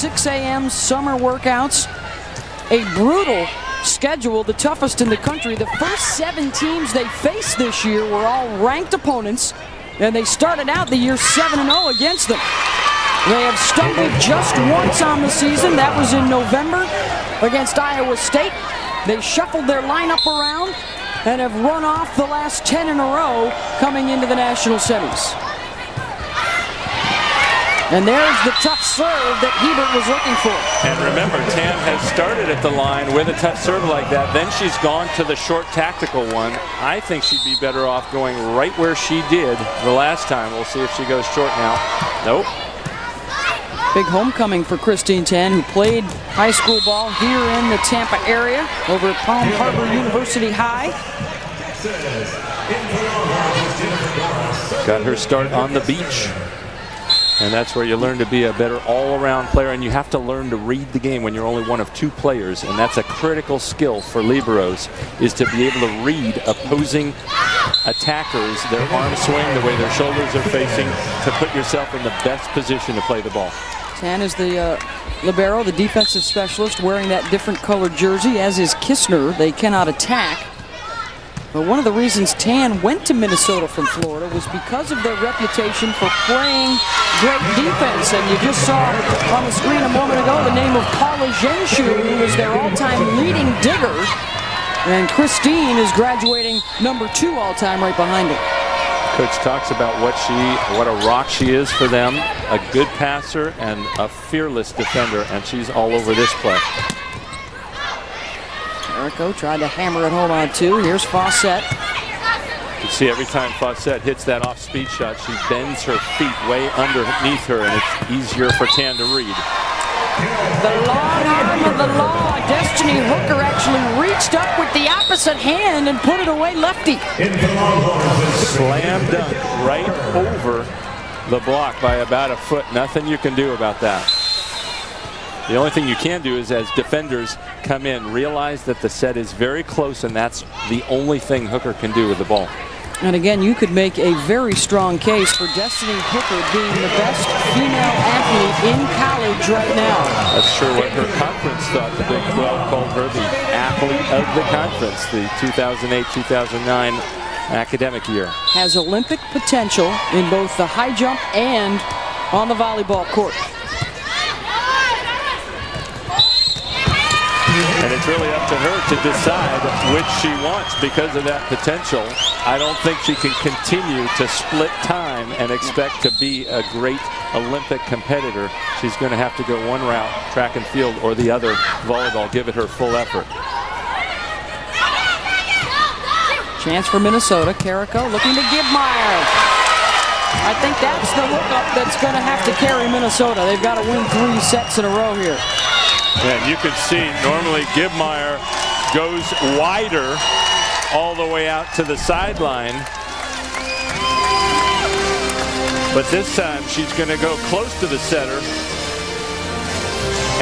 6 a.m. summer workouts. A brutal schedule, the toughest in the country. The first 7 teams they faced this year were all ranked opponents, and they started out the year 7-0 against them. They have stumbled just once on the season. That was in November against Iowa State. They shuffled their lineup around and have run off the last 10 in a row coming into the national semis. And there's the tough serve that Hebert was looking for. And remember, Tan has started at the line with a tough serve like that. Then she's gone to the short tactical one. I think she'd be better off going right where she did the last time. We'll see if she goes short now. Nope. Big homecoming for Christine Tan, who played high school ball here in the Tampa area over at Palm Harbor University High. Got her start on the beach. And that's where you learn to be a better all-around player, and you have to learn to read the game when you're only one of 2 players, and that's a critical skill for liberos, is to be able to read opposing attackers, their arm swing, the way their shoulders are facing, to put yourself in the best position to play the ball. Tan is the libero, the defensive specialist, wearing that different colored jersey, as is Kistner. They cannot attack. But one of the reasons Tan went to Minnesota from Florida was because of their reputation for playing great defense. And you just saw on the screen a moment ago the name of Paula Zhenshu, who is their all-time leading digger. And Christine is graduating #2 all-time right behind her. Coach talks about what a rock she is for them, a good passer and a fearless defender, and she's all over this play. Jericho tried to hammer it home on 2. Here's Fawcett. You see every time Fawcett hits that off-speed shot, she bends her feet way underneath her, and it's easier for Tan to read. The long arm of the law. Destiny Hooker actually reached up with the opposite hand and put it away lefty. Slam dunk right over the block by about a foot. Nothing you can do about that. The only thing you can do is, as defenders come in, realize that the set is very close, and that's the only thing Hooker can do with the ball. And again, you could make a very strong case for Destiny Hooker being the best female athlete in college right now. That's sure what her conference thought. The Big 12 called her the athlete of the conference, the 2008-2009 academic year. Has Olympic potential in both the high jump and on the volleyball court. And it's really up to her to decide which she wants because of that potential. I don't think she can continue to split time and expect to be a great Olympic competitor. She's going to have to go one route, track and field, or the other, volleyball, give it her full effort. Chance for Minnesota. Carrico looking to Gibmeyer. I think that's the hookup that's going to have to carry Minnesota. They've got to win 3 sets in a row here. And you can see normally Gibmeyer goes wider all the way out to the sideline. But this time she's going to go close to the setter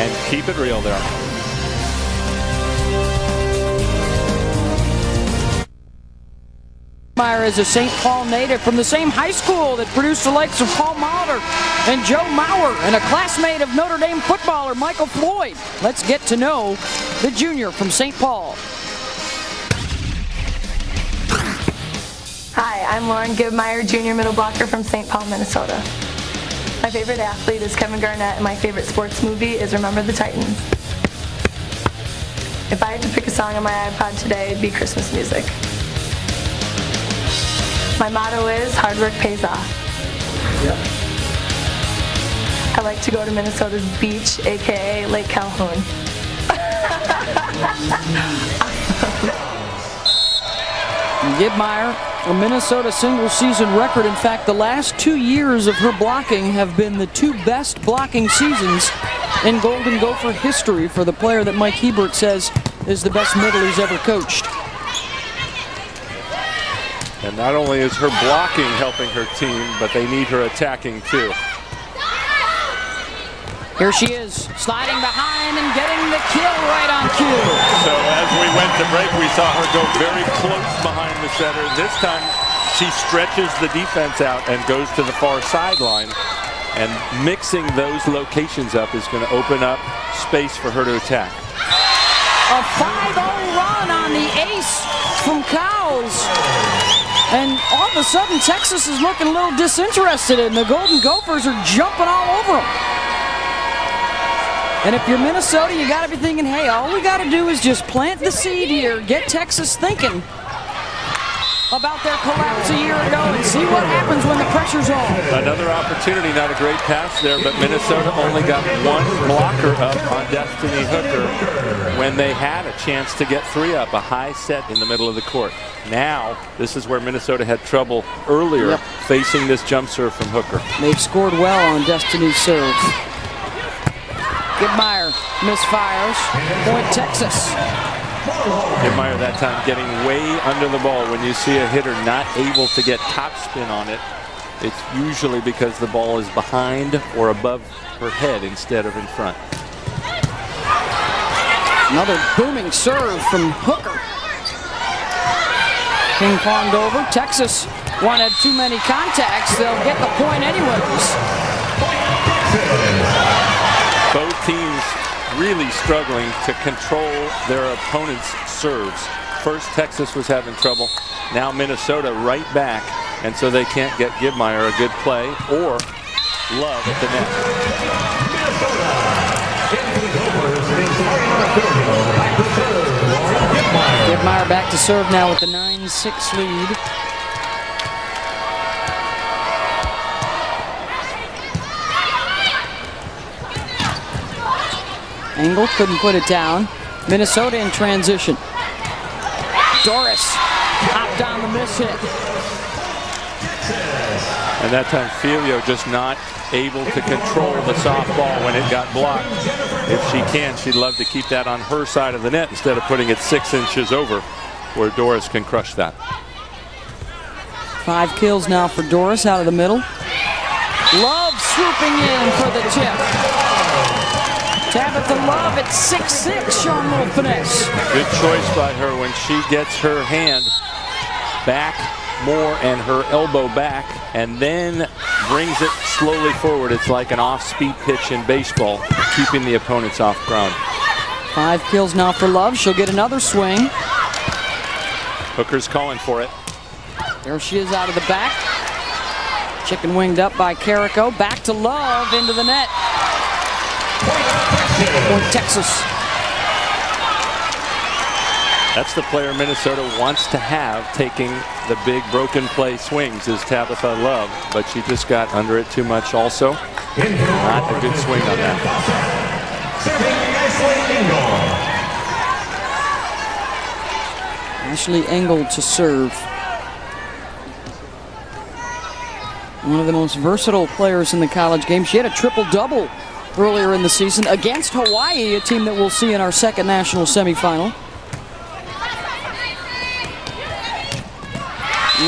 and keep it real there. Gibmeyer is a St. Paul native from the same high school that produced the likes of Paul Mauder and Joe Mauer, and a classmate of Notre Dame footballer Michael Floyd. Let's get to know the junior from St. Paul. Hi, I'm Lauren Gibmeyer, junior middle blocker from St. Paul, Minnesota. My favorite athlete is Kevin Garnett, and my favorite sports movie is Remember the Titans. If I had to pick a song on my iPod today, it'd be Christmas music. My motto is, hard work pays off. Yeah. I like to go to Minnesota's beach, aka Lake Calhoun. Gibmeyer, a Minnesota single season record. In fact, the last 2 years of her blocking have been the 2 best blocking seasons in Golden Gopher history for the player that Mike Hebert says is the best middle he's ever coached. And not only is her blocking helping her team, but they need her attacking too. Here she is, sliding behind and getting the kill right on cue. So as we went to break, we saw her go very close behind the setter. This time she stretches the defense out and goes to the far sideline. And mixing those locations up is going to open up space for her to attack. A 5-0 run on the ace from Cowles. And all of a sudden, Texas is looking a little disinterested, and the Golden Gophers are jumping all over them. And if you're Minnesota, you got to be thinking, hey, all we got to do is just plant the seed here, get Texas thinking about their collapse a year ago and see what happens when the pressure's on. Another opportunity, not a great pass there, but Minnesota only got one blocker up on Destiny Hooker when they had a chance to get 3 up, a high set in the middle of the court. Now, this is where Minnesota had trouble earlier facing this jump serve from Hooker. They've scored well on Destiny's serve. Gibmeyer misfires. Point Texas. Gibmeyer that time getting way under the ball. When you see a hitter not able to get topspin on it, it's usually because the ball is behind or above her head instead of in front. Another booming serve from Hooker. Ping-ponged over. Texas wanted too many contacts. They'll get the point anyways. Both teams really struggling to control their opponent's serves. First, Texas was having trouble. Now Minnesota right back, and so they can't get Gibmeyer a good play or Love at the net. Gibmeyer back to serve now with the 9-6 lead. Engel couldn't put it down. Minnesota in transition. Doris hopped on the miss hit. And that time Filio just not able to control the softball when it got blocked. If she can, she'd love to keep that on her side of the net instead of putting it 6 inches over where Doris can crush that. 5 kills now for Doris out of the middle. Love swooping in for the tip. Tabitha Love at 6'6", showing a little finesse. Good choice by her when she gets her hand back more and her elbow back and then brings it slowly forward. It's like an off-speed pitch in baseball, keeping the opponents off ground. 5 kills now for Love. She'll get another swing. Hooker's calling for it. There she is out of the back. Chicken winged up by Carrico. Back to Love into the net. Point Texas. That's the player Minnesota wants to have taking the big broken play swings is Tabitha Love, but she just got under it too much also. Not a good swing on that. Ashley Engel to serve. One of the most versatile players in the college game. She had a triple-double earlier in the season against Hawaii, a team that we'll see in our second national semifinal.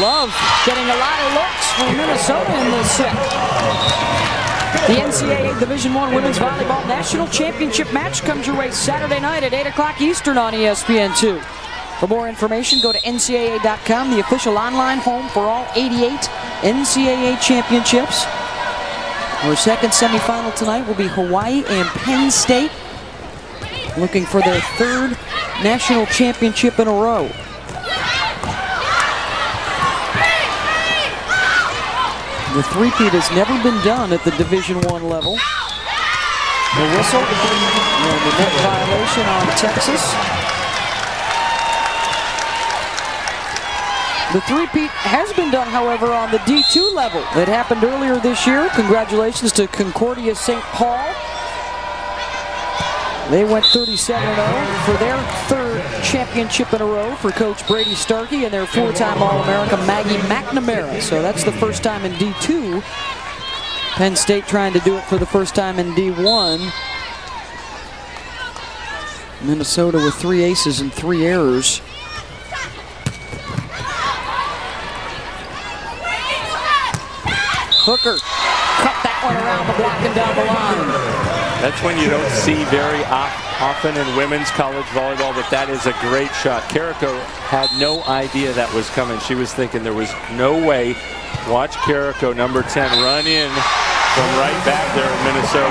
Love getting a lot of looks for Minnesota in this set. The NCAA Division I Women's Volleyball National Championship match comes your way Saturday night at 8 o'clock Eastern on ESPN2. For more information, go to ncaa.com, the official online home for all 88 NCAA championships. Our second semifinal tonight will be Hawaii and Penn State, looking for their 3rd national championship in a row. The three-peat has never been done at the Division I level. The whistle and the net violation on Texas. The three-peat has been done, however, on the D2 level. It happened earlier this year. Congratulations to Concordia St. Paul. They went 37-0 for their 3rd championship in a row for Coach Brady Starkey and their 4-time All-America Maggie McNamara. So that's the first time in D2. Penn State trying to do it for the first time in D1. Minnesota with 3 aces and 3 errors. Hooker cut that one around the block and down the line. That's when you don't see very often in women's college volleyball, but that is a great shot. Carrico had no idea that was coming. She was thinking there was no way. Watch Carrico, number 10, run in from right back there in Minnesota.